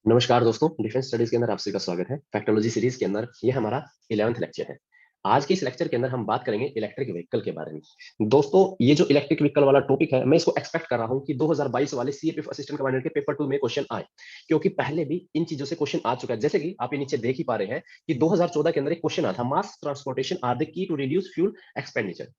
नमस्कार दोस्तों, defence studies के अंदर आप सभी का स्वागत है। फैक्टोलॉजी सीरीज के अंदर ये हमारा 11वां लेक्चर है। आज के इस लेक्चर के अंदर हम बात करेंगे इलेक्ट्रिक व्हीकल के बारे में। दोस्तों, ये जो इलेक्ट्रिक व्हीकल वाला टॉपिक है, मैं इसको एक्सपेक्ट कर रहा हूं कि 2022 वाले सीएपीएफ असिस्टेंट कमांडर के पेपर 2 में क्वेश्चन आए, क्योंकि पहले भी इन चीजों से क्वेश्चन आ चुका है। जैसे कि आप ये नीचे देख ही पा रहे हैं कि 2014 के अंदर एक क्वेश्चन आया था, mass transportation are the key to reduce fuel expenditure.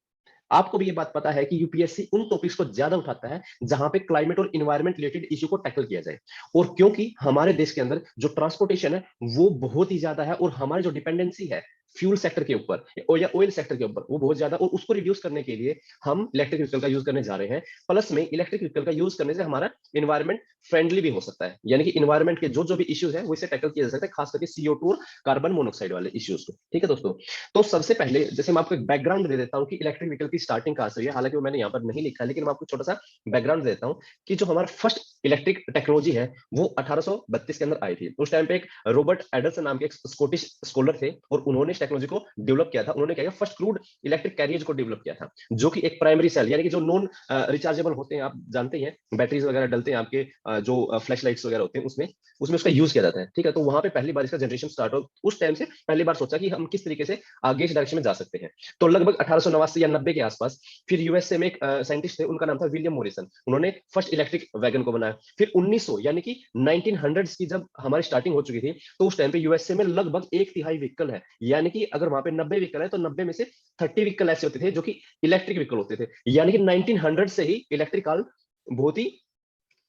आपको भी ये बात पता है कि यूपीएससी उन टॉपिक्स को ज्यादा उठाता है जहां पे क्लाइमेट और इन्वायरमेंट रिलेटेड इश्यू को टैकल किया जाए। और क्योंकि हमारे देश के अंदर जो ट्रांसपोर्टेशन है वो बहुत ही ज्यादा है, और हमारी जो डिपेंडेंसी है फ्यूल सेक्टर के ऊपर या ऑयल सेक्टर के ऊपर वो बहुत ज्यादा, और उसको रिड्यूस करने के लिए हम इलेक्ट्रिक व्हीकल का यूज करने जा रहे हैं। प्लस में इलेक्ट्रिक व्हीकल का यूज करने से हमारा इन्वायरमेंट फ्रेंडली भी हो सकता है, यानी कि इन्वायरमेंट के जो जो भी इश्यूज है वो इसे टैकल किया जा सकता है, खास करके CO2 और कार्बन मोनोक्साइड वाले इश्यूज को। ठीक है दोस्तों, तो सबसे पहले जैसे मैं आपको एक बैकग्राउंड दे देता हूँ कि इलेक्ट्रिक व्हीकल की स्टार्टिंग कहाँ से हुई है। हालांकि वो मैंने यहाँ पर नहीं लिखा है, लेकिन मैं आपको छोटा सा बैकग्राउंड देता हूँ कि जो हमारा फर्स्ट इलेक्ट्रिक टेक्नोलॉजी है वो 1832 के अंदर आई थी। उस टाइम पे एक रॉबर्ट एडरसन नाम के एक स्कॉटिश स्कॉलर थे, और उन्होंने इस टेक्नोलॉजी को डेवलप किया था। उन्होंने क्या किया, फर्स्ट क्रूड इलेक्ट्रिक कैरियज को डेवलप किया था, जो कि एक प्राइमरी सेल, यानी कि जो नॉन रिचार्जेबल होते हैं, आप जानते हैं बैटरीज वगैरह डलते हैं आपके, जो फ्लैश लाइट्स वगैरह होते हैं उसमें उसमें उसका यूज किया जाता है। ठीक है, तो वहां पे पहली बार इसका जनरेशन स्टार्ट हो, उस टाइम से पहली बार सोचा कि हम किस तरीके से आगे इस डायरेक्शन में जा सकते हैं। तो लगभग 1889 या 90 के आसपास फिर यूएसए में एक साइंटिस्ट थे, उनका नाम था विलियम मॉरिसन। उन्होंने फर्स्ट इलेक्ट्रिक वैगन को बनाया। फिर 1900 यानी कि 1900 की जब हमारी स्टार्टिंग हो चुकी थी, तो उस टाइम पे यूएसए में लगभग एक तिहाई व्हीकल है, यानी कि अगर वहां पे 90 व्हीकल है तो 90 में से 30 व्हीकल ऐसे होते थे जो कि इलेक्ट्रिक व्हीकल होते थे। यानी कि 1900 से ही इलेक्ट्रिक कार बहुत ही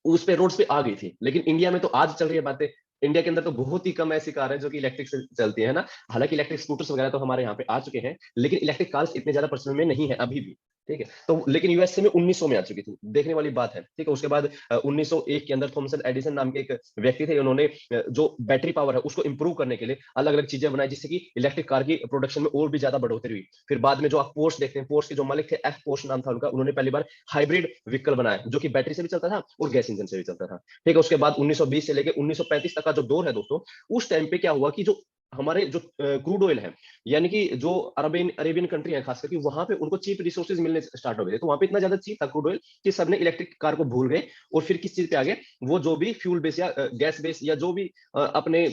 उस पे रोड्स पे आ गई थी। लेकिन इंडिया में तो आज चल रही है बातें, इंडिया के अंदर तो बहुत ही कम ऐसी कार है जो कि इलेक्ट्रिक से चलती है ना। हालांकि इलेक्ट्रिक स्कूटर्स वगैरह तो हमारे यहाँ पे आ चुके हैं, लेकिन इलेक्ट्रिक कार्स इतने ज्यादा प्रचलन में नहीं है अभी भी। ठीक है, तो लेकिन यूएसए में 1900 में आ चुकी थी, देखने वाली बात है। ठीक है, उसके बाद 1901 के अंदर थॉमसन एडिसन नाम के एक व्यक्ति थे, उन्होंने जो बैटरी पावर है उसको इंप्रूव करने के लिए अलग अलग चीजें बनाई, जिससे कि इलेक्ट्रिक कार की प्रोडक्शन में और भी ज्यादा बढ़ोतरी हुई। फिर बाद में जो आप पोर्स देखते हैं, पोर्स के जो मालिक थे, एफ पोर्स नाम था उनका, उन्होंने पहली बार हाइब्रिड व्हीकल बनाया जो कि बैटरी से भी चलता था और गैस इंजन से भी चलता था। ठीक है, उसके बाद 1920 से लेकर 1935 तक का जो दौर है दोस्तों, उस टाइम पे क्या हुआ कि जो हमारे जो क्रूड ऑयल है, यानी कि जो अरबियन अरेबियन कंट्री है खास करके, वहां पे उनको चीप रिसोर्सेज मिलने स्टार्ट हो गए थे। तो वहां पे इतना ज्यादा चीप था क्रूड ऑयल कि सबने इलेक्ट्रिक कार को भूल गए, और फिर किस चीज पे आ गए, वो जो भी फ्यूल बेस या गैस बेस या जो भी अपने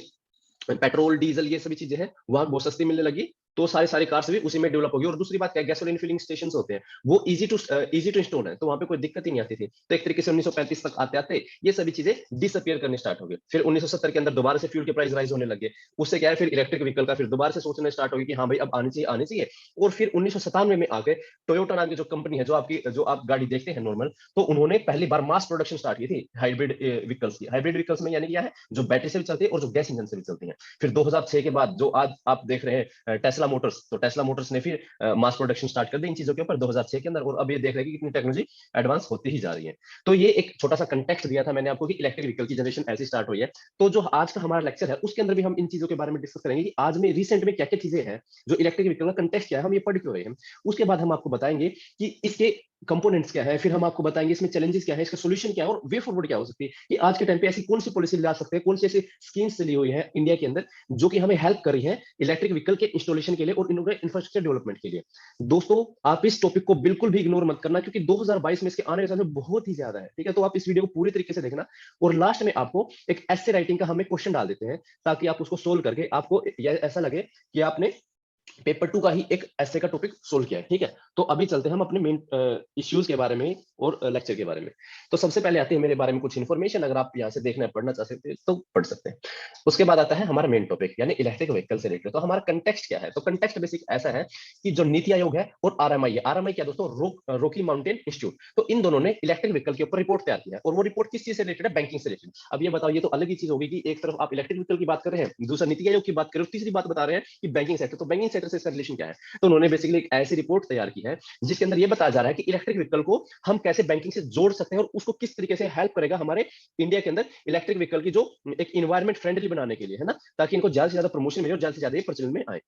पेट्रोल डीजल ये सभी चीजें हैं वहां बहुत सस्ती मिलने लगी। तो सारे सारे कार्स भी उसी में डेवलप होगी। और दूसरी बात क्या है, गैसोलीन फिलिंग स्टेशन होते हैं वो इजी टू इंस्टॉल है, तो वहां पे कोई दिक्कत ही नहीं आती थी। तो एक तरीके से 1935 तक आते आते ये सभी चीजें डिसअपियर करने स्टार्ट हो गई। फिर 1970 के अंदर दोबारा से फ्यूल के प्राइस राइज होने लगे। उससे क्या है, फिर इलेक्ट्रिक व्हीकल का फिर दोबारा से सोचने स्टार्ट हो गई कि हाँ भाई अब आनी चाहिए आनी चाहिए। और फिर 1997 में आके टोयोटा नाम की जो कंपनी है, जो आप गाड़ी देखते हैं नॉर्मल, तो उन्होंने पहली बार मास प्रोडक्शन स्टार्ट की थी हाइब्रिड व्हीकल्स की। हाइब्रिड व्हीकल्स में यानी क्या है, जो बैटरी से भी चलती है और जो गैस इंजन से भी चलती है। फिर 2006 के बाद जो आज आप देख रहे हैं टेस्ला मोटर्स, तो टेस्ला मोटर्स ने फिर मास प्रोडक्शन स्टार्ट कर दी इन चीजों के ऊपर 2006 के अंदर। और अब ये देख रहे हैं कि कितनी टेक्नोलॉजी एडवांस होती ही जा रही है। तो ये एक छोटा सा कंटेक्स्ट दिया था मैंने आपको कि इलेक्ट्रिक व्हीकल की जनरेशन ऐसी स्टार्ट हुई है। तो जो आज का हमारा लेक्चर है उसके अंदर भी हम इन चीजों के बारे में डिस्कस करेंगे कि आज में रिसेंट में क्या क्या चीजें हैं, जो इलेक्ट्रिक व्हीकल का कंटेक्स्ट क्या है, हम ये पढ़ क्यों रहे हैं। उसके बाद हम आपको बताएंगे कि इसके कंपोनेंट्स क्या है, फिर हम आपको बताएंगे इसमें चैलेंजेस क्या है, इसका सोल्यूशन क्या है, और वे फॉरवर्ड क्या हो सकती है कि आज के टाइम पे ऐसी कौन सी पॉलिसी ला सकते हैं, कौन सी ऐसी स्कीम्स चली हुई है इंडिया के अंदर जो कि हमें हेल्प कर रही है इलेक्ट्रिक व्हीकल के इंस्टॉलेशन के लिए और इंफ्रास्ट्रक्चर डेवलपमेंट के लिए। दोस्तों, आप इस टॉपिक को बिल्कुल भी इग्नोर मत करना, क्योंकि 2022 में इसके आने वाले समय बहुत ही ज्यादा है। ठीक है, तो आप इस वीडियो को पूरी तरीके से देखना, और लास्ट में आपको एक ऐसे राइटिंग का हमें क्वेश्चन डाल देते हैं, ताकि आप उसको सोल्व करके आपको ऐसा लगे कि आपने पेपर 2 का ही एक ऐसे का टॉपिक सोल्व किया है। ठीक है, तो अभी चलते हैं हम अपने मेन इश्यूज के बारे में और लेक्चर के बारे में। तो सबसे पहले आते हैं मेरे बारे में कुछ इन्फॉर्मेशन, अगर आप यहाँ से देखना पढ़ना चाह सकते हैं तो पढ़ सकते हैं। उसके बाद आता है हमारा मेन टॉपिक, यानी इलेक्ट्रिक व्हीकल से रिलेटेड। तो हमारा कंटेक्स्ट क्या है, तो कंटेक्स्ट बेसिक ऐसा है कि जो नीति आयोग है और आरएमआई है, आरएमआई क्या दोस्तों, रॉकी माउंटेन इंस्टीट्यूट, तो इन दोनों ने इलेक्ट्रिक व्हीकल के ऊपर रिपोर्ट तैयार किया है। और वो रिपोर्ट किस चीज से रिलेटेड है, बैंकिंग से रिलेटेड। अब ये बताओ, ये तो अलग ही चीज होगी कि एक तरफ आप इलेक्ट्रिक व्हीकल की बात कर रहे हैं, दूसरा नीति आयोग की बात कर रहे हो, तीसरी बात बता रहे हैं कि बैंकिंग सेक्टर। तो बैंकिंग सेक्टर से इसका रिलेशन क्या है। तो उन्होंने बेसिकली एक ऐसी रिपोर्ट तैयार की है जिसके अंदर ये बताया जा रहा है कि इलेक्ट्रिक व्हीकल को हम कैसे बैंकिंग से जोड़ सकते हैं, और उसको किस तरीके से हेल्प करेगा हमारे इंडिया के अंदर इलेक्ट्रिक व्हीकल की जो एक इन्वायरमेंट फ्रेंडली बनाने के लिए, है ना, ताकि इनको ज्यादा से ज्यादा प्रमोशन मिले और ज्यादा से ज्यादा प्रचलन में आए।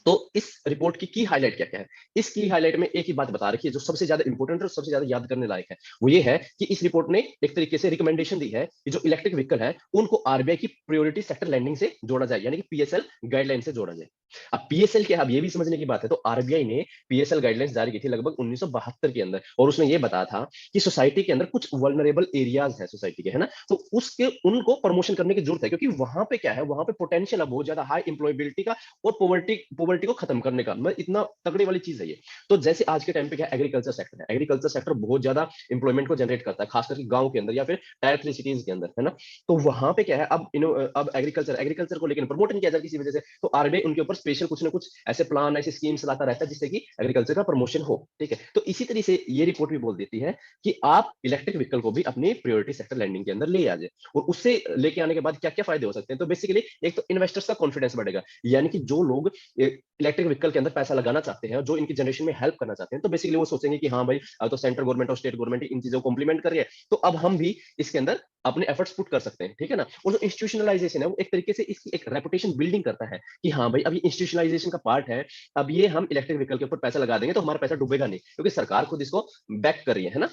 तो इस रिपोर्ट की हाईलाइट क्या क्या है? इस की हाईलाइट में एक ही बात बता रखी है जो सबसे ज्यादा इंपॉर्टेंट और सबसे ज्यादा याद करने लायक है। वो ये है कि इस रिपोर्ट ने एक तरीके से रिकमेंडेशन दी है कि जो इलेक्ट्रिक व्हीकल है उनको आरबीआई की प्रायोरिटी सेक्टर लैंडिंग से जोड़ा जाए, यानी कि पीएसएल गाइडलाइन से जोड़ा जाए। अब पीएसएल क्या है, अब ये भी समझने की बात है। तो आरबीआई ने पीएसएल गाइडलाइंस जारी की थी लगभग 1972 के अंदर, और उसने ये बताया था कि सोसाइटी के अंदर कुछ वल्नरेबल एरियाज है सोसाइटी के, है ना, तो उसके उनको प्रमोशन करने की जरूरत है, क्योंकि वहां पे क्या है, वहां पे पोटेंशियल है बहुत ज्यादा हाई एम्प्लॉयबिलिटी का और पॉवर्टी पॉवर्टी को खत्म करने का। मैं इतना तगड़ी वाली चीज है ये। तो जैसे आज के टाइम पे क्या एग्रीकल्चर सेक्टर है, एग्रीकल्चर सेक्टर बहुत ज्यादा इंप्लॉयमेंट को जनरेट करता है, खास करके गांव के अंदर या फिर टायर 3 सिटीज के अंदर, है ना। तो वहां पे क्या है, अब एग्रीकल्चर को लेकर प्रमोट नहीं किया जाता किसी वजह से, तो आरबीआई उनके ऊपर स्पेशल कुछ ना कुछ ऐसे प्लान, ऐसे स्कीम्स लाता रहता है जिससे कि एग्रीकल्चर का प्रमोशन हो। ठीक है, तो इसी तरीके से ये रिपोर्ट भी बोल देती है कि आप इलेक्ट्रिक व्हीकल को भी अपनी प्रायोरिटी सेक्टर लैंडिंग के अंदर ले आ जाए, और उससे लेके आने के बाद क्या क्या फायदे हो सकते हैं। तो बेसिकली एक तो इन्वेस्टर्स का कॉन्फिडेंस बढ़ेगा, यानी कि जो लोग इलेक्ट्रिक व्हीकल के अंदर पैसा लगाना चाहते हैं, जो इनकी जनरेशन में हेल्प करना चाहते हैं, तो बेसिकली वो सोचेंगे कि हाँ भाई, तो सेंट्रल गवर्नमेंट और स्टेट गवर्नमेंट इन चीजों को कॉम्प्लीमेंट कर रही है, तो अब हम भी इसके अंदर अपने एफर्ट्स पुट कर सकते हैं। ठीक है ना। और जो इंस्टीट्यूशनलाइजेशन है वो एक तरीके से इसकी एक रेपुटेशन बिल्डिंग करता है कि हाँ भाई, अब ये इंस्टीट्यूशनलाइजेशन का पार्ट है, अब ये हम इलेक्ट्रिक व्हीकल के ऊपर पैसा लगा देंगे तो हमारा पैसा डूबेगा नहीं, क्योंकि सरकार खुद इसको बैक कर रही है ना।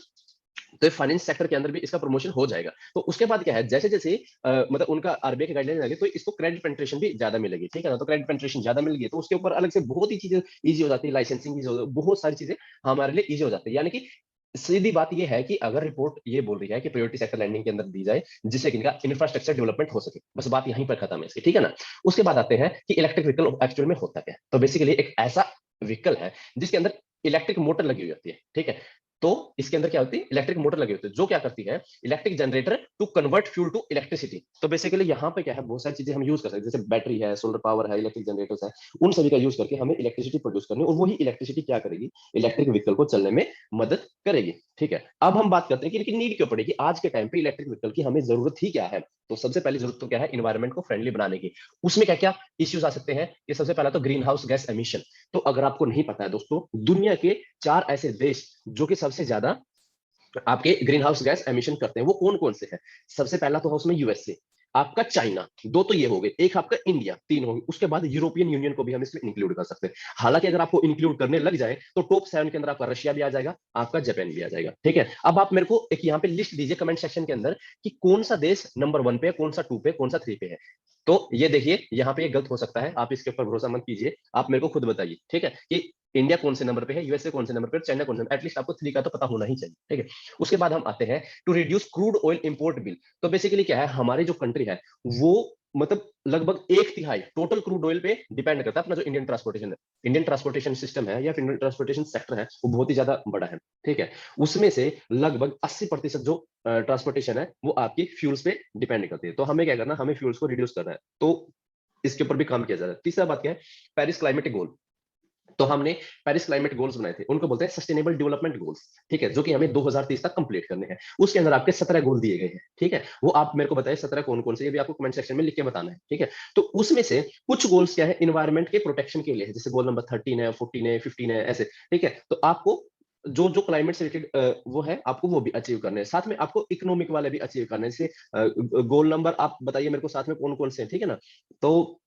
तो फाइनेंस सेक्टर के अंदर भी इसका प्रमोशन हो जाएगा। तो उसके बाद क्या है, जैसे जैसे मतलब उनका आरबीआई की गाइडलाइन लगे तो इसको क्रेडिट पेंट्रेशन भी ज्यादा मिलेगी। ठीक है ना, तो क्रेडिट पेंट्रेशन ज्यादा मिल गई तो उसके ऊपर अलग से बहुत ही चीजें इजी हो जाती है, लाइसेंसिंग बहुत सारी चीजें हमारे लिए इजी हो जाती है। यानी कि सीधी बात यह है कि अगर रिपोर्ट ये बोल रही है कि प्रायोरिटी सेक्टर लैंडिंग के अंदर दी जाए जिससे कि इनका इंफ्रास्ट्रक्चर डेवलपमेंट हो सके, बस बात यहीं पर खत्म है इसकी। ठीक है ना। उसके बाद आते हैं कि इलेक्ट्रिक व्हीकल एक्चुअल में होता क्या है। तो बेसिकली एक ऐसा व्हीकल है जिसके अंदर इलेक्ट्रिक मोटर लगी हुई होती है। ठीक है, तो इसके अंदर क्या होती है, इलेक्ट्रिक मोटर लगी होती है जो क्या करती है, electric generator to convert fuel to electricity. तो बेसिकली यहाँ पे क्या है, बहुत सारी चीजें हम यूज कर सकते हैं, जैसे बैटरी है, सोलर पावर है, इलेक्ट्रिक जनरेटर्स है, उन सभी का यूज करके हमें इलेक्ट्रिसिटी प्रोड्यूस करनी है, और वही इलेक्ट्रिसिटी क्या करेगी, इलेक्ट्रिक व्हीकल को चलने में मदद करेगी। ठीक है, अब हम बात करते हैं कि इनकी नीड क्यों पड़ेगी आज के टाइम पे, इलेक्ट्रिक व्हीकल की हमें जरूरत ही क्या है। तो सबसे पहली जरूरत तो क्या है, इन्वायरमेंट को फ्रेंडली बनाने की। उसमें क्या क्या इश्यूज आ सकते हैं, कि सबसे पहला तो ग्रीन हाउस गैस एमिशन। तो अगर आपको नहीं पता है दोस्तों, दुनिया के 4 ऐसे देश जो कि सबसे ज्यादा आपके ग्रीन हाउस गैस एमिशन करते हैं, वो कौन कौन से हैं। सबसे पहला तो है उसमें यूएसए, आपका चाइना, दो तो ये हो गए, एक आपका इंडिया, तीन हो गए। उसके बाद यूरोपियन यूनियन को भी हम इसमें इंक्लूड कर सकते हैं। हालांकि अगर आपको इंक्लूड करने लग जाए तो टॉप 7 के अंदर आपका रशिया भी आ जाएगा, आपका जापान भी आ जाएगा। ठीक है, अब आप मेरे को एक यहाँ पे लिस्ट दीजिए कमेंट सेक्शन के अंदर कि कौन सा देश नंबर 1 पे है, कौन सा 2 पे, कौन सा 3 पे है। तो ये देखिए यहाँ पे ये गलत हो सकता है, आप इसके ऊपर भरोसा मत कीजिए, आप मेरे को खुद बताइए। ठीक है, कि इंडिया कौन से नंबर पे है, यूएसए कौन से नंबर पे, चाइना कौन से, एटलीस्ट आपको 3 का तो पता होना ही चाहिए। ठीक है, उसके बाद हम आते हैं to reduce crude oil import bill. तो बेसिकली क्या है, हमारी जो कंट्री है वो मतलब लगभग 1/3 टोटल क्रूड ऑयल पे डिपेंड करता है। अपना जो इंडियन ट्रांसपोर्टेशन है, इंडियन ट्रांसपोर्टेशन सिस्टम है या फिर इंडियन ट्रांसपोर्टेशन सेक्टर है, वो बहुत ही ज्यादा बड़ा है। ठीक है, उसमें से लगभग 80% जो ट्रांसपोर्टेशन है वो आपकी फ्यूल्स पे डिपेंड करती है। तो हमें क्या करना, हमें फ्यूल्स को रिड्यूस करना है, तो इसके ऊपर भी काम किया जा रहा है। तीसरा बात क्या है, पेरिस क्लाइमेट गोल। तो हमने पेरिस क्लाइमेट गोल्स बनाए थे, उनको बोलते हैं सस्टेनेबल डेवलपमेंट गोल्स। ठीक है, जो कि हमें 2030 तक कंप्लीट करने हैं। उसके अंदर आपके 17 गोल दिए गए हैं। ठीक है, वो आप मेरे को बताइए 17 कौन कौन से, ये भी आपको कमेंट सेक्शन में लिख के बताना है। ठीक है, तो उसमें से कुछ गोल्स क्या है, इन्वायरमेंट के प्रोटेक्शन के लिए है, जैसे गोल नंबर 13 है, 14 है, 15 है, ऐसे। ठीक है, तो आपको जो जो क्लाइमेट से रिलेटेड वो है, आपको वो भी अचीव करने हैं, साथ में आपको इकोनॉमिक वाले भी अचीव करने हैं। जैसे गोल नंबर आप बताइए मेरे को साथ में कौन कौन से हैं। ठीक है ना, तो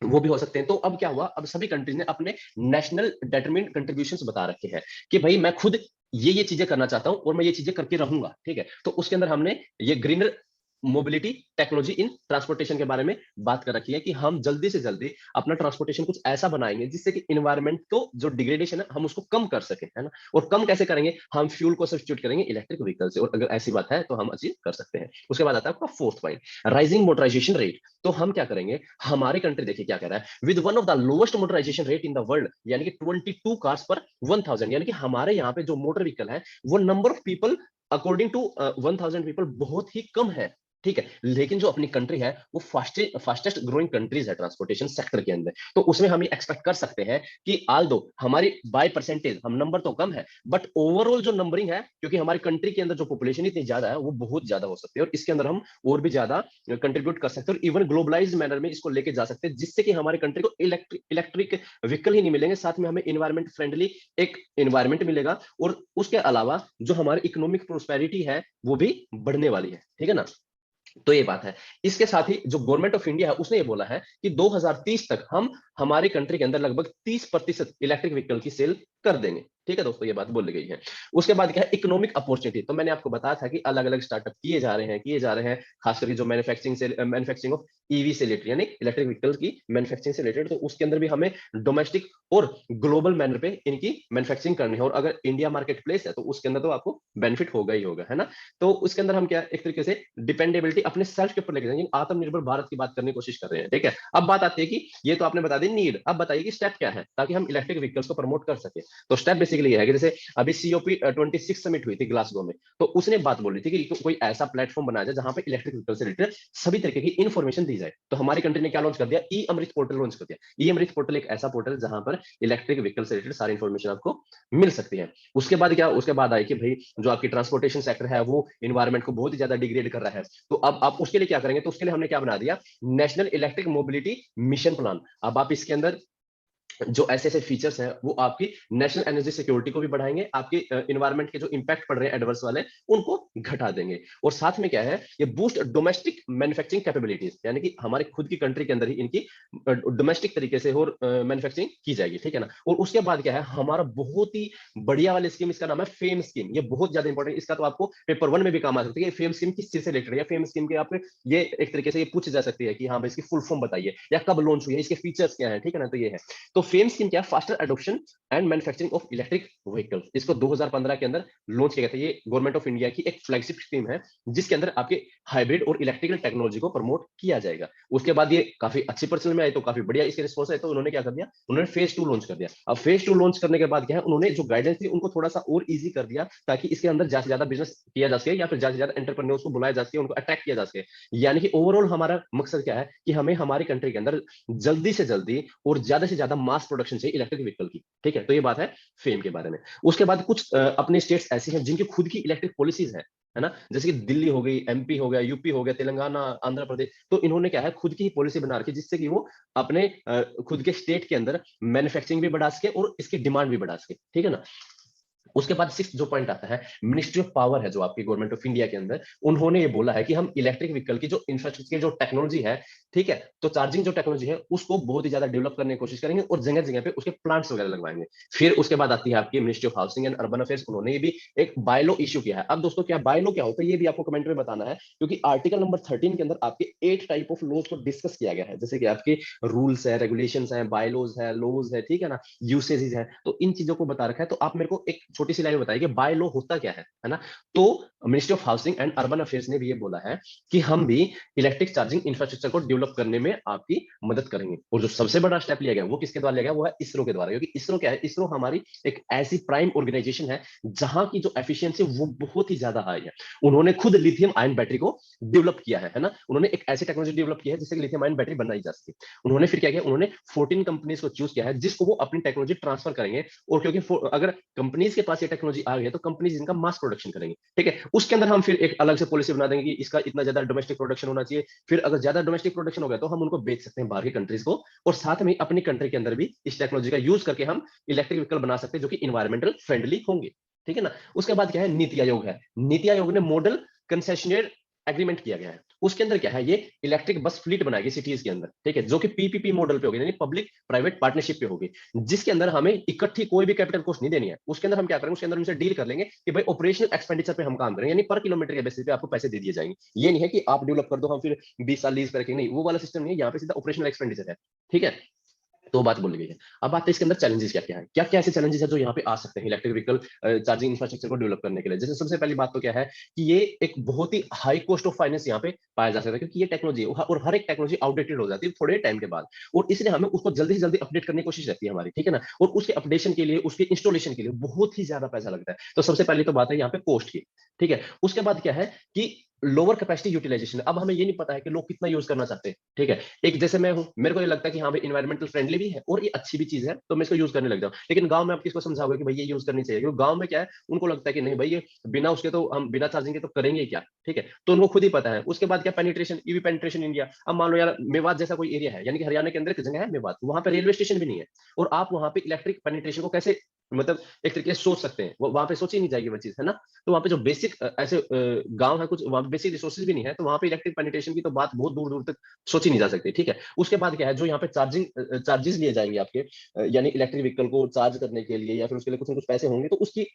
वो भी हो सकते हैं। तो अब क्या हुआ, अब सभी कंट्रीज ने अपने नेशनल डिटरमिन्ड कंट्रीब्यूशंस बता रखे हैं कि भाई मैं खुद ये चीजें करना चाहता हूं और मैं ये चीजें करके रहूंगा। ठीक है, तो उसके अंदर हमने ये greener mobility technology in transportation के बारे में बात कर रखी है कि हम जल्दी से जल्दी अपना ट्रांसपोर्टेशन कुछ ऐसा बनाएंगे जिससे कि इन्वायरमेंट को जो डिग्रेडेशन है हम उसको कम कर सके, है ना। और कम कैसे करेंगे, हम फ्यूल को सब्स्टिट्यूट करेंगे इलेक्ट्रिक व्हीकल से, और अगर ऐसी बात है तो हम अचीव कर सकते हैं। उसके बाद आता है आपका fourth point, rising motorisation rate. तो हम क्या करेंगे, हमारी कंट्री देखिए क्या कह रहा है, with one of the lowest motorisation rate in the world, यानी कि 22 कार्स पर 1000, यानी कि हमारे यहाँ पे जो मोटर व्हीकल है वो number of people according to 1000 people बहुत ही कम है। ठीक है, लेकिन जो अपनी कंट्री है वो फास्टेस्ट ग्रोइंग कंट्रीज है ट्रांसपोर्टेशन सेक्टर के अंदर, तो उसमें हम एक्सपेक्ट कर सकते हैं कि आल दो हमारी बाय परसेंटेज हम नंबर तो कम है, बट ओवरऑल जो नंबरिंग है, क्योंकि हमारी कंट्री के अंदर जो पॉपुलेशन इतनी ज्यादा है वो बहुत ज्यादा हो सकती है, और इसके अंदर हम और भी ज्यादा कंट्रीब्यूट कर सकते हैं, और इवन ग्लोबलाइज्ड मैनर में इसको लेके जा सकते हैं, जिससे कि हमारी कंट्री को इलेक्ट्रिक व्हीकल ही नहीं मिलेंगे, साथ में हमें इन्वायरमेंट फ्रेंडली एक इन्वायरमेंट मिलेगा, और उसके अलावा जो हमारी इकोनॉमिक प्रोस्पेरिटी है वो भी बढ़ने वाली है। ठीक है ना। तो ये बात है। इसके साथ ही जो गवर्नमेंट ऑफ इंडिया है उसने ये बोला है कि 2030 तक हम हमारी कंट्री के अंदर लगभग 30% इलेक्ट्रिक व्हीकल की सेल कर देंगे। ठीक है दोस्तों, ये बात बोली गई है। उसके बाद क्या है, इकोनॉमिक अपॉर्चुनिटी। तो मैंने आपको बताया था कि अलग-अलग स्टार्टअप किए जा रहे हैं, खास करके जो मैन्युफैक्चरिंग ऑफ ईवी से रिलेटेड, यानी इलेक्ट्रिक व्हीकल की मैन्युफैक्चरिंग से रिलेटेड। तो उसके अंदर भी हमें डोमेस्टिक और ग्लोबल मैनर पे इनकी मैन्युफैक्चरिंग करनी है, और अगर इंडिया मार्केट प्लेस है तो उसके अंदर तो आपको बेनिफिट होगा ही होगा, है ना? तो उसके अंदर हम क्या एक तरीके से डिपेंडेबिलिटी अपने सेल्फ के ऊपर लेके जाएंगे, आत्मनिर्भर भारत की बात करने की कोशिश कर रहे हैं। ठीक है, अब बात आती है कि ये तो आपने बता दी नीड, अब बताइए कि स्टेप क्या है ताकि हम इलेक्ट्रिक व्हीकल्स को प्रमोट कर सके। तो स्टेप बेसिकली ये है कि जैसे अभी COP26 समिट हुई थी ग्लासगो में, तो उसने बात बोली थी कि कोई ऐसा प्लेटफॉर्म बनाया जाए जहां पे इलेक्ट्रिक व्हीकल से रिलेटेड सभी तरीके की इन्फॉर्मेशन दी जाए। तो हमारी कंट्री ने क्या लॉन्च कर दिया, ई अमृत पोर्टल लॉन्च कर दिया। ई अमृत पोर्टल एक ऐसा पोर्टल है जहां पर इलेक्ट्रिक व्हीकल से रिलेटेड सारी इन्फॉर्मेशन आपको मिल सकती है। उसके बाद क्या, उसके बाद आई कि भाई जो आपकी ट्रांसपोर्टेशन सेक्टर है वो इन्वायरमेंट को बहुत ही ज्यादा डिग्रेड कर रहा है। तो अब आप उसके लिए क्या करेंगे, तो उसके लिए हमने क्या बना दिया, national electric mobility mission plan. अब आप इसके अंदर जो ऐसे ऐसे फीचर्स हैं वो आपकी नेशनल एनर्जी सिक्योरिटी को भी बढ़ाएंगे, आपके इन्वायरमेंट के जो इंपैक्ट पड़ रहे हैं एडवर्स वाले उनको घटा देंगे। और साथ में क्या है, ये बूस्ट डोमेस्टिक मैन्युफैक्चरिंग कैपेबिलिटीज, यानी कि हमारे खुद की कंट्री के अंदर ही इनकी डोमेस्टिक तरीके से और मैन्युफैक्चरिंग की जाएगी। ठीक है ना? और उसके बाद क्या है, हमारा बहुत ही बढ़िया वाली स्कीम, इसका नाम है फेम स्कीम। ये बहुत ज्यादा इंपॉर्टेंट, इसका तो आपको पेपर 1 में भी काम आ सकती है। फेम स्कीम किस चीज से रिलेटेड है, फेम स्कीम के आप ये एक तरीके से ये पूछ जा सकती है कि हाँ भाई इसकी फुल फॉर्म बताइए या कब लॉन्च हुई है, इसके फीचर्स क्या है। ठीक है ना? तो ये है। तो फेम स्कीम क्या है, faster adoption and manufacturing of electric vehicle. इसको 2015 के अंदर लॉन्च किया गया था। ये गवर्नमेंट ऑफ इंडिया की एक फ्लैगशिप स्कीम है जिसके अंदर आपके हाइब्रिड और इलेक्ट्रिकल टेक्नोलॉजी को प्रमोट किया जाएगा। उसके बाद ये काफी अच्छी पर्सन में आई, तो काफी बढ़िया इसके रिस्पॉन्स है, तो उन्होंने क्या कर दिया, उन्होंने फेज 2 लॉन्च कर दिया। अब फेज 2 लॉन्च करने के बाद क्या है, उन्होंने जो गाइडेंस थी उनको थोड़ा सा और इजी कर दिया ताकि इसके अंदर ज्यादा से ज्यादा बिजनेस किया जा सके या फिर ज्यादा से ज्यादा एंटरप्रेन्योर्स को बुलाया जा सके, उनको अट्रैक्ट किया जा सके। यानी कि ओवरऑल हमारा मकसद क्या है कि हमें हमारी कंट्री के अंदर जल्दी से जल्दी और ज्यादा से ज्यादा मास प्रोडक्शन चाहिए इलेक्ट्रिक व्हीकल की। ठीक है, तो ये बात है फेम के बारे में। उसके बाद कुछ अपने स्टेट्स ऐसी हैं जिनकी खुद की इलेक्ट्रिक पॉलिसीज है ना? जैसे कि दिल्ली हो गई, MP हो गया, यूपी हो गया, तेलंगाना, आंध्र प्रदेश। तो इन्होंने क्या है, खुद की ही पॉलिसी बना रखी है जिससे कि वो अपने खुद के स्टेट के अंदर मैन्युफैक्चरिंग भी बढ़ा सके और इसकी डिमांड भी बढ़ा सके। ठीक है ना? उसके बाद सिक्स जो पॉइंट आता है, मिनिस्ट्री ऑफ पावर है जो आपकी गवर्नमेंट ऑफ इंडिया के अंदर, उन्होंने ये बोला है कि हम इलेक्ट्रिक व्हीकल की जो इंफ्रास्ट्रक्चर की जो टेक्नोलॉजी है, ठीक है, तो चार्जिंग जो टेक्नोलॉजी है उसको बहुत ही ज्यादा डेवलप करने की कोशिश करेंगे और जगह जगह पे उसके प्लांट्स वगैरह लगवाएंगे। फिर उसके बाद आती है आपकी ministry of housing and urban affairs, उन्होंने भी एक बायलो इश्यू किया है। अब दोस्तों क्या बायलो क्या होता है ये भी आपको कमेंट में बताना है, क्योंकि आर्टिकल नंबर 13 के अंदर आपके 8 टाइप ऑफ लॉज को डिस्कस किया गया है, जैसे कि आपके रूल्स है, रेगुलेशन है, बायलॉज है, लॉज है, ठीक है ना, यूसेजेस है। तो इन चीजों को बता रखा है। तो आप मेरे को एक छोटी सी लाइन में बताइए कि बाय लॉ होता क्या है ना? तो ministry of housing and urban affairs ने भी ये बोला है कि हम भी इलेक्ट्रिक चार्जिंग इंफ्रास्ट्रक्चर को डेवलप करने में आपकी मदद करेंगे। और जो सबसे बड़ा स्टेप लिया गया वो किसके द्वारा लिया गया, वो है इसरो के द्वारा। क्योंकि इसरो क्या है, इसरो हमारी एक ऐसी प्राइम ऑर्गेनाइजेशन है जहां की जो एफिशिएंसी वो बहुत ही ज्यादा हाई है। उन्होंने खुद लिथियम आयन बैटरी को डेवलप किया है ना? उन्होंने एक ऐसी टेक्नोलॉजी डेवलप की है जिससे लिथियम आयन बैटरी बनाई जा सके। उन्होंने फिर क्या किया, उन्होंने 14 कंपनीज को चूज किया है जिसको वो अपनी टेक्नोलॉजी ट्रांसफर करेंगे। और क्योंकि अगर कंपनीज के पास ये टेक्नोलॉजी आ गई है तो कंपनीज इनका मास प्रोडक्शन करेंगे। ठीक है, उसके अंदर हम फिर एक अलग से पॉलिसी बना देंगे कि इसका इतना ज्यादा डोमेस्टिक प्रोडक्शन होना चाहिए। फिर अगर ज्यादा डोमेस्टिक प्रोडक्शन हो गया तो हम उनको बेच सकते हैं बाहर की कंट्रीज को, और साथ में अपनी कंट्री के अंदर भी इस टेक्नोलॉजी का यूज करके हम इलेक्ट्रिक व्हीकल बना सकते हैं जो कि इन्वायरमेंटल फ्रेंडली होंगे। ठीक है ना? उसके बाद क्या है, नीति आयोग है। नीति आयोग ने मॉडल कंसेशनर एग्रीमेंट किया गया है। उसके अंदर क्या है, ये इलेक्ट्रिक बस फ्लीट बनाएगी सिटीज के अंदर। ठीक है, जो कि PPP मॉडल पे होगी, यानी पब्लिक प्राइवेट पार्टनरशिप पे होगी, जिसके अंदर हमें इकट्ठी कोई भी कैपिटल कॉस्ट नहीं देनी है। उसके अंदर हम क्या करेंगे, उसके अंदर उनसे डील कर लेंगे कि भाई ऑपरेशनल एक्सपेंडिचर पे हम काम करेंगे, यानी पर किलोमीटर के बेसिस पे आपको पैसे दे दिए जाएंगे। ये नहीं है कि आप डेवलप कर दो हम फिर 20 साल लीज पे रखेंगे, नहीं, वो वाला सिस्टम नहीं है। यहाँ पे सीधा ऑपरेशनल एक्सपेंडिचर है। ठीक है, तो बात बोली गई है। अब बात है इसके अंदर चैलेंजेस क्या क्या है, क्या क्या ऐसे चैलेंजेस है जो यहाँ पे आ सकते हैं इलेक्ट्रिक व्हीकल चार्जिंग इंफ्रास्ट्रक्चर को डेवलप करने के लिए। जैसे सबसे पहली बात तो क्या है कि ये एक बहुत ही हाई कॉस्ट ऑफ फाइनेंस यहाँ पे पाया जा सकता है, क्योंकि ये टेक्नोलॉजी और हर एक टेक्नोलॉजी आउटडेटेड हो जाती है थोड़े टाइम के बाद, और इसलिए हमें उसको जल्दी से जल्दी अपडेट करने की कोशिश रहती है हमारी। ठीक है ना? और उसके अपडेशन के लिए, उसके इंस्टॉलेशन के लिए बहुत ही ज्यादा पैसा लगता है। तो सबसे पहली तो बात है यहाँ पे कॉस्ट की। ठीक है, उसके बाद क्या है कि लोअर कैपेसिटी यूटिलाइजेशन। अब हमें ये नहीं पता है कि लोग कितना यूज करना चाहते हैं। ठीक है, एक जैसे मैं हूं, मेरे को ये लगता है कि हाँ भाई इन्वायरमेंटल फ्रेंडली भी है और ये अच्छी भी चीज है, तो मैं इसको यूज करने लग जाऊं। लेकिन गांव में आप किसको समझाओगे कि भाई ये यूज करनी चाहिए, क्योंकि गांव में क्या है, उनको लगता है कि नहीं भाई ये बिना उसके तो हम बिना चार्जिंग के तो करेंगे ही क्या। ठीक है, तो उनको खुद ही पता है। उसके बाद क्या, पेनिट्रेशन, ईवी पेनिट्रेशन इंडिया। अब मान लो यार मेवात जैसा कोई एरिया है, यानी कि हरियाणा के अंदर एक जगह है मेवात, वहां पे रेलवे स्टेशन भी नहीं है, और आप वहां पे इलेक्ट्रिक पेनिट्रेशन को कैसे मतलब एक तरीके से सोच सकते हैं, वो वहां पे सोची नहीं जाएगी वो चीज, है ना। तो वहाँ पे जो बेसिक ऐसे गांव है कुछ, वहाँ पे बेसिक रिसोर्सेज भी नहीं है, तो वहाँ पे इलेक्ट्रिक पेनिट्रेशन की तो बात बहुत दूर दूर तक सोची नहीं जा सकती, ठीक है। उसके बाद क्या है, जो यहाँ पे चार्जिंग चार्जेस लिए जाएंगे आपके, यानी इलेक्ट्रिक व्हीकल को चार्ज करने के लिए या फिर उसके लिए कुछ ना कुछ पैसे होंगे, तो उसकी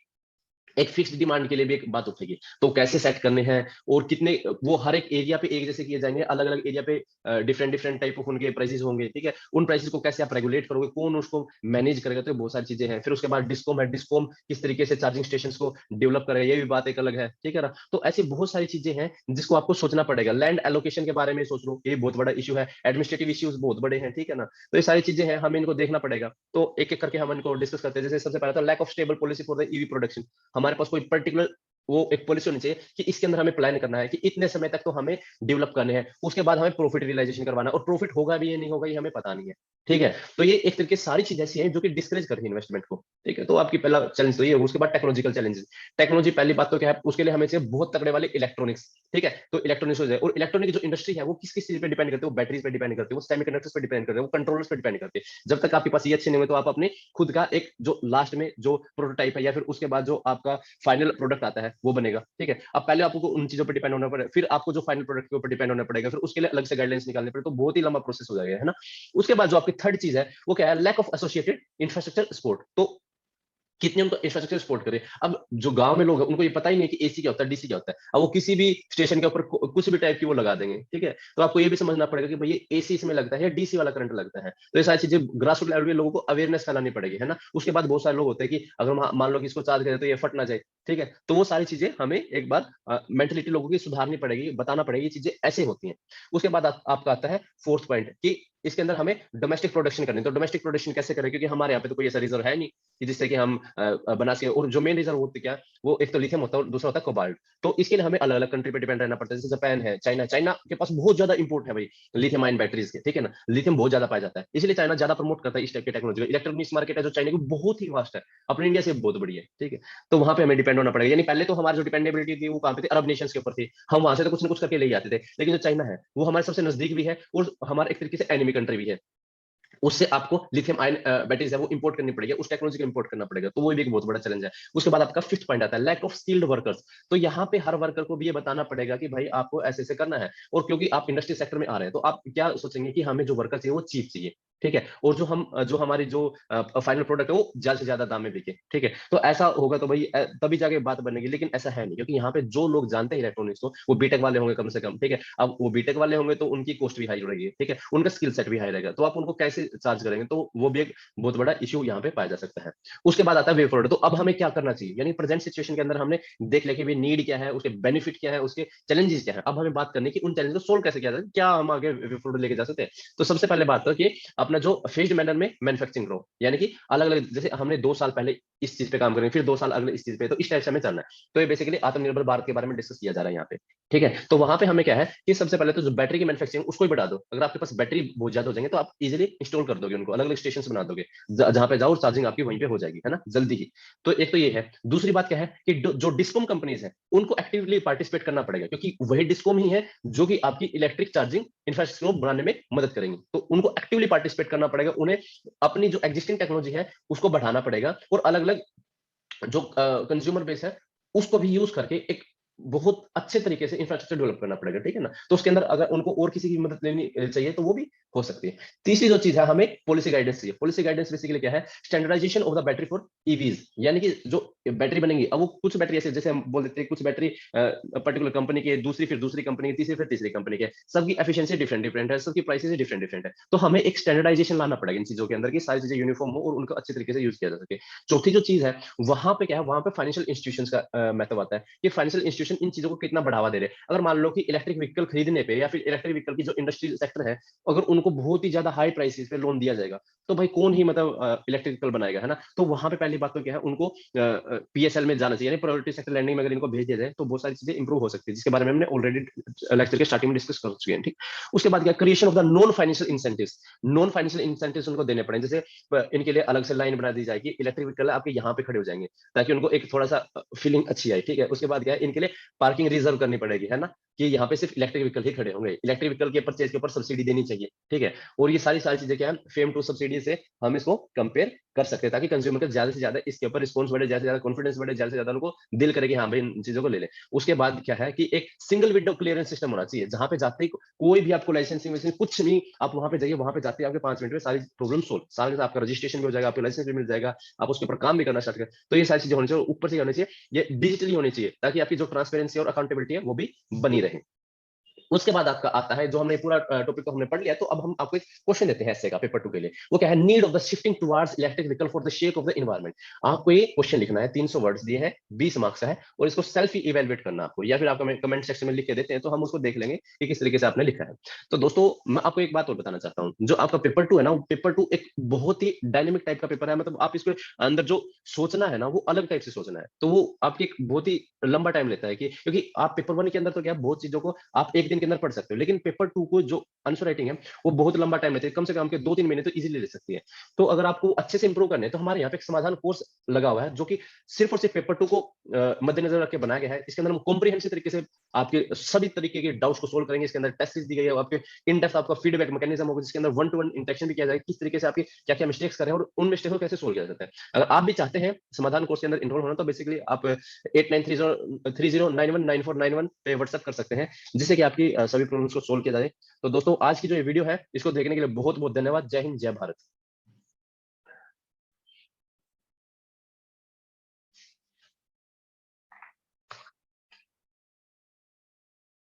एक फिक्स्ड डिमांड के लिए भी एक बात उठेगी। तो कैसे सेट करने हैं और कितने, वो हर एक एरिया पे एक जैसे किए जाएंगे, अलग अलग एरिया पे डिफरेंट डिफरेंट टाइप ऑफ उनके प्राइसेस होंगे, ठीक है। उन प्राइसेस को कैसे आप रेगुलेट करोगे, कौन उसको मैनेज करेगा, तो बहुत सारी चीजें हैं। फिर उसके बाद डिस्कॉम है, डिस्कॉम किस तरीके से चार्जिंग स्टेशन को डेवलप करेगा, ये भी बात एक अलग है, ठीक है ना। तो ऐसी बहुत सारी चीजें हैं जिसको आपको सोचना पड़ेगा। लैंड एलोकेशन के बारे में सोच लो, ये बहुत बड़ा इशू है। एडमिनिस्ट्रेटिव इश्यूज बहुत बड़े हैं, ठीक है ना। तो ये सारी चीजें हैं, हमें इनको देखना पड़ेगा। तो एक एक करके हम इनको डिस्कस करते हैं। जैसे सबसे पहला तो lack of stable policy for the EV production. हमारे पास कोई पर्टिकुलर वो एक पॉलिसी होनी चाहिए कि इसके अंदर हमें प्लान करना है कि इतने समय तक तो हमें डेवलप करने हैं, उसके बाद हमें प्रॉफिट रियलाइजेशन करवाना है, और प्रॉफिट होगा भी या नहीं होगा ये हमें पता नहीं है, ठीक है। तो ये एक तरीके से सारी चीजें ऐसी हैं जो कि डिस्करेज करती है इन्वेस्टमेंट को, ठीक है। तो आपकी पहला चैलेंज तो ये है। उसके बाद टेक्नोलॉजिकल चैलेंजेस। टेक्नोलॉजी पहली बात तो क्या है, उसके लिए हमें चाहिए बहुत तगड़े वाले इलेक्ट्रॉनिक्स, ठीक है। तो इलेक्ट्रॉनिक्स हो जाए, और इलेक्ट्रॉनिक जो इंडस्ट्री है वो किस किस चीज पे डिपेंड करती है, वो बैटरीज पे डिपेंड करती है, वो सेमीकंडक्टर्स पे डिपेंड करते हैं, वो कंट्रोलर्स पे डिपेंड करते हैं। जब तक आपके पास ये अच्छे नहीं हुए, तो आप अपने खुद का एक जो लास्ट में जो प्रोटोटाइप है या फिर उसके बाद जो आपका फाइनल प्रोडक्ट आता है वो बनेगा, ठीक है। अब पहले आपको उन चीजों पर डिपेंड होना पड़ेगा, फिर आपको जो फाइनल प्रोडक्ट के ऊपर डिपेंड होना पड़ेगा, फिर उसके लिए अलग से गाइडलाइंस निकालने पड़े, तो बहुत ही लंबा प्रोसेस हो जाएगा, है ना। उसके बाद जो आपकी थर्ड चीज है वो क्या है, lack of associated infrastructure support. तो कितने उनको इंफ्रास्ट्रक्चर सपोर्ट करे। अब जो गांव में लोग हैं उनको ये पता ही नहीं कि एसी क्या होता है, डीसी क्या होता है। अब वो किसी भी स्टेशन के ऊपर कुछ भी टाइप की वो लगा देंगे, ठीक है। तो आपको ये भी समझना पड़ेगा कि भाई ये एसी इसमें लगता है या डीसी वाला करंट लगता है। तो ये सारी चीजें ग्रास रूट लेवल पे लोगों को अवेयरनेस फैलानी पड़ेगी, है ना। उसके बाद बहुत सारे लोग होते हैं कि अगर मान लो कि इसको चार्ज करें तो ये फट ना जाए, ठीक है। तो वो सारी चीजें हमें एक बार मेंटेलिटी लोगों की सुधारनी पड़ेगी, बताना पड़ेगा ये चीजें ऐसे होती हैं। उसके बाद आपका आता है फोर्थ पॉइंट कि इसके अंदर हमें डोमेस्टिक प्रोडक्शन करनी है। तो डोमेस्टिक प्रोडक्शन कैसे करें, क्योंकि हमारे यहाँ पे तो कोई ऐसा रिजर्व है नहीं कि जिससे कि हम बना सके। और जो मेन रीजन होती क्या, वो एक तो लिथियम होता है और दूसरा होता है कोबाल्ट। तो इसके लिए हमें अलग अलग कंट्री पे डिपेंड रहना पड़ता है। जैसे जापान है, चाइना, चाइना के पास बहुत ज्यादा इंपोर्ट है भाई लिथियम आयन बैटरीज के, ठीक है ना। लिथियम बहुत ज्यादा पाया जाता है, इसलिए चाइना ज्यादा प्रमोट करता है इस टाइप की टेक्नोलॉजी को। इलेक्ट्रॉनिक्स मार्केट है जो चाइना की बहुत ही वास्ट है, अपने इंडिया से बहुत बड़ी है, ठीक है। तो वहां पे हमें डिपेंड होना पड़ेगा। यानी पहले तो हमारी जो डिपेंडेबिलिटी थी वो कहाँ पे थी, अरब नेशंस के ऊपर थी। हम वहां से तो कुछ ना कुछ करके ले आते थे। लेकिन जो चाइना है वो हमारे सबसे नजदीक भी है और हमारे एक तरीके से एनिमी कंट्री भी है। उससे आपको लिथियम आयन बैटरीज है वो इंपोर्ट करनी पड़ेगी, उस टेक्नोलॉजी को इंपोर्ट करना पड़ेगा। तो वो भी एक बहुत बड़ा चैलेंज है। उसके बाद आपका फिफ्थ पॉइंट आता है लैक ऑफ स्किल्ड वर्कर्स। तो यहाँ पे हर वर्कर को भी ये बताना पड़ेगा कि भाई आपको ऐसे ऐसे करना है। और क्योंकि आप इंडस्ट्री सेक्टर में आ रहे हैं तो आप क्या सोचेंगे कि हमें जो वर्कर चाहिए वो चीप चाहिए, ठीक है। और जो हमारी जो फाइनल प्रोडक्ट है वो ज्यादा से ज्यादा दाम में बिके, ठीक है। तो ऐसा होगा तो भाई तभी जाके बात बनेगी। लेकिन ऐसा है नहीं, क्योंकि यहाँ पे जो लोग जानते हैं इलेक्ट्रॉनिक्स को वो बीटेक वाले होंगे कम से कम, ठीक है। अब वो बीटेक वाले होंगे तो उनकी कॉस्ट भी हाई रहेगी, ठीक है, उनका स्किल सेट भी हाई रहेगा। तो आप उनको कैसे चार्ज करेंगे, तो वो भी एक बहुत बड़ा इश्यू यहाँ पे पाया जा सकता है। उसके बाद आता है वे फॉरवर्ड। तो अब हमें क्या करना चाहिए, यानी प्रेजेंट सिचुएशन के अंदर हमने देख लिया कि भाई नीड क्या है, उसके बेनिफिट क्या है, उसके चैलेंजेस क्या है। अब हमें बात करनी कि उन चैलेंज को सोल्व कैसे किया जाए, क्या हम आगे वे फॉरवर्ड लेके जा सकते हैं। तो सबसे पहले बात तो कि अपना जो फेज्ड मैनर में मैन्युफैक्चरिंग करो, यानी कि अलग अलग, जैसे हमने 2 साल पहले इस चीज पे काम करेंगे, फिर 2 साल अगले इस चीज पे, तो इस टाइप से हमें चलना है। तो ये बेसिकली आत्मनिर्भर भारत के बारे में डिस्कस किया जा रहा है यहाँ पे, ठीक है। तो वहां पे हमें क्या है कि सबसे पहले तो जो बैटरी की मैन्युफैक्चरिंग उसको ही बढ़ा दो। अगर आपके पास बैटरी बहुत ज्यादा हो जाएंगे तो आप इजिली इंस्टॉल कर दोगे, उनको अलग अलग स्टेशन बना दोगे, जहां पे जाओ चार्जिंग आपकी वहीं पे हो जाएगी, है ना, जल्दी ही। तो एक तो ये है। दूसरी बात क्या है कि जो डिस्कॉम कंपनीज है उनको एक्टिवली पार्टिसिपेट करना पड़ेगा, क्योंकि वही डिस्कॉम ही है जो कि आपकी इलेक्ट्रिक चार्जिंग इंफ्रास्ट्रक्चर को बनाने में मदद करेंगे। तो उनको एक्टिवली पार्टिसिपेट करना पड़ेगा, उन्हें अपनी जो एग्जिस्टिंग टेक्नोलॉजी है उसको बढ़ाना पड़ेगा, और अलग अलग जो कंज्यूमर बेस है उसको भी यूज करके एक बहुत अच्छे तरीके से इंफ्रास्ट्रक्चर डेवलप करना पड़ेगा, ठीक है ना। तो उसके अंदर अगर उनको और किसी की मदद लेनी चाहिए तो वो भी हो सकती है। तीसरी जो चीज है, हमें पॉलिसी गाइडेंस चाहिए। पॉलिसी गाइडेंस बेसिकली क्या है, standardisation of the battery for EVs. यानी कि जो बैटरी बनेंगी, अब वो कुछ बैटरी ऐसे, जैसे हम बोल देते हैं कुछ बैटरी पर्टिकुलर कंपनी के, दूसरी फिर दूसरी कंपनी की, तीसरी फिर तीसरी कंपनी के, सबकी एफिशिएंसी डिफरेंट डिफरेंट है, सबकी प्राइसेस डिफरेंट डिफरेंट है। तो हमें एक स्टैंडर्डाइजेशन लाना पड़ेगा इन चीजों के अंदर की सारी चीजें यूनिफॉर्म हो और उनको अच्छे तरीके से यूज किया जा सके। चौथी जो चीज है वहां पे क्या है, वहां पे फाइनेंशियल इंस्टीट्यूशंस का महत्व आता है कि फाइनेंशियल इंस्टीट्यूशन इन चीजों को कितना बढ़ावा दे रहे हैं। अगर मान लो कि इलेक्ट्रिक व्हीकल खरीदने पे या फिर इलेक्ट्रिक व्हीकल की जो इंडस्ट्री सेक्टर है, अगर उनको बहुत ही ज्यादा हाई प्राइसेस पे लोन दिया जाएगा तो भाई कौन ही मतलब इलेक्ट्रिक व्हीकल बनाएगा, है ना। तो वहां पे पहली बात तो क्या है, उनको पीएसएल में जाना चाहिए, यानी प्रायोरिटी सेक्टर लैंडिंग में अगर इनको भेज दिया जाए तो बहुत सारी चीजें इंप्रूव हो सकती है, जिसके बारे में हमने ऑलरेडी लेक्चर के स्टार्टिंग में डिस्कस कर चुके हैं, ठीक। उसके बाद क्या, creation of the non financial incentives. Non financial incentives उनको देने पड़ेंगे, जैसे इनके लिए अलग से लाइन बना दी जाएगी, इलेक्ट्रिक व्हीकल आपके यहाँ पे खड़े हो जाएंगे ताकि उनको एक थोड़ा सा फीलिंग अच्छी आए, ठीक है। उसके बाद क्या है, इनके लिए पार्किंग रिजर्व करनी पड़ेगी, है ना। कि यहाँ पे सिर्फ इलेक्ट्रिक व्हीकल ही खड़े होंगे, इलेक्ट्रिक व्हीकल के परचेज के ऊपर सब्सिडी देनी चाहिए, ठीक है। और ये सारी सारी चीजें क्या है, फेम टू सब्सिडी से हम इसको कंपेयर कर सकते हैं, ताकि कंज्यूमर का ज्यादा से ज्यादा इसके ऊपर रिस्पॉन्स बढ़े, ज्यादा से ज्यादा कॉन्फिडेंस बढ़े, ज्यादा से ज्यादा उनको दिल करे कि हाँ भाई इन चीजों को ले ले। उसके बाद क्या है कि एक सिंगल विंडो क्लियरेंस सिस्टम होना चाहिए, जहां पे जाते ही कोई भी आपको लाइसेंसिंग कुछ नहीं, आप वहां पे जाइए, वहां पे जाते ही आपके 5 मिनट में सारी प्रॉब्लम सोल्व, सारे आपका रजिस्ट्रेशन भी हो जाएगा, आपको लाइसेंस भी मिल जाएगा, आप उसके ऊपर काम भी करना स्टार्ट करें। तो ये सारी चीजें होनी चाहिए, ऊपर से होनी चाहिए, ये डिजिटली होनी चाहिए, ताकि आपकी जो ट्रांसपेरेंसी और अकाउंटेबिलिटी है वो भी बनी रहे। उसके बाद आपका आता है, जो हमने पूरा टॉपिक को हमने पढ़ लिया, तो अब हम आपको एक क्वेश्चन देते हैं ऐसे का पेपर 2 के लिए। वो क्या है, need of the shifting towards electric vehicle for the shake of the environment. आपको ये क्वेश्चन लिखना है, 300 वर्ड्स दिए हैं, 20 मार्क्स है, और इसको सेल्फ ही इवेलुएट करना आपको, या फिर आप कमेंट सेक्शन में लिख के देते हैं तो हम उसको देख लेंगे कि किस तरीके से आपने लिखा है। तो दोस्तों मैं आपको एक बात और बताना चाहता हूँ, जो आपका पेपर 2 है ना, पेपर 2 एक बहुत ही डायनेमिक टाइप का पेपर है, मतलब आप इसको अंदर जो सोचना है ना वो अलग टाइप से सोचना है, तो वो आपकी एक बहुत ही लंबा टाइम लेता है, कि क्योंकि आप पेपर 1 के अंदर तो क्या बहुत चीजों को आप एक दिन के अंदर पढ़ सकते हो, लेकिन पेपर 2 को जो आंसर राइटिंग है वो बहुत लंबा टाइम लेती है, कम से कम के 2-3 महीने तो इजीली ले सकती है। तो अगर आपको अच्छे से इंप्रूव करने हैं, तो हमारे यहाँ पे एक समाधान कोर्स लगा हुआ है, जो कि सिर्फ और सिर्फ पेपर 2 को मद्देनजर रख के बनाया गया है। इसके अंदर हम कॉम्प्रिहेंसिव तरीके से आपके सभी तरीके के डाउट्स को सोल्व करेंगे। इसके अंदर टेस्ट सीरीज दी गई है, आपके इन डेप्थ आपका फीडबैक मैकेनिज्म होगा, जिसके अंदर 1-to-1 इंटरेक्शन भी किया जाएगा, किस तरीके से आपके क्या क्या मिस्टेक्स कर रहे हैं और उन मिस्टेक्स को कैसे सोल्व किया जाता है। अगर आप भी चाहते हैं समाधान कोर्स के अंदर इनरोल होना, तो बेसिकली आप 8930309491 पे व्हाट्सएप कर सकते हैं, जिससे कि आपकी सभी प्रॉब्लम्स को सोल्व किया जाए। तो दोस्तों आज की जो ये वीडियो है, इसको देखने के लिए बहुत बहुत धन्यवाद। जय हिंद, जय भारत।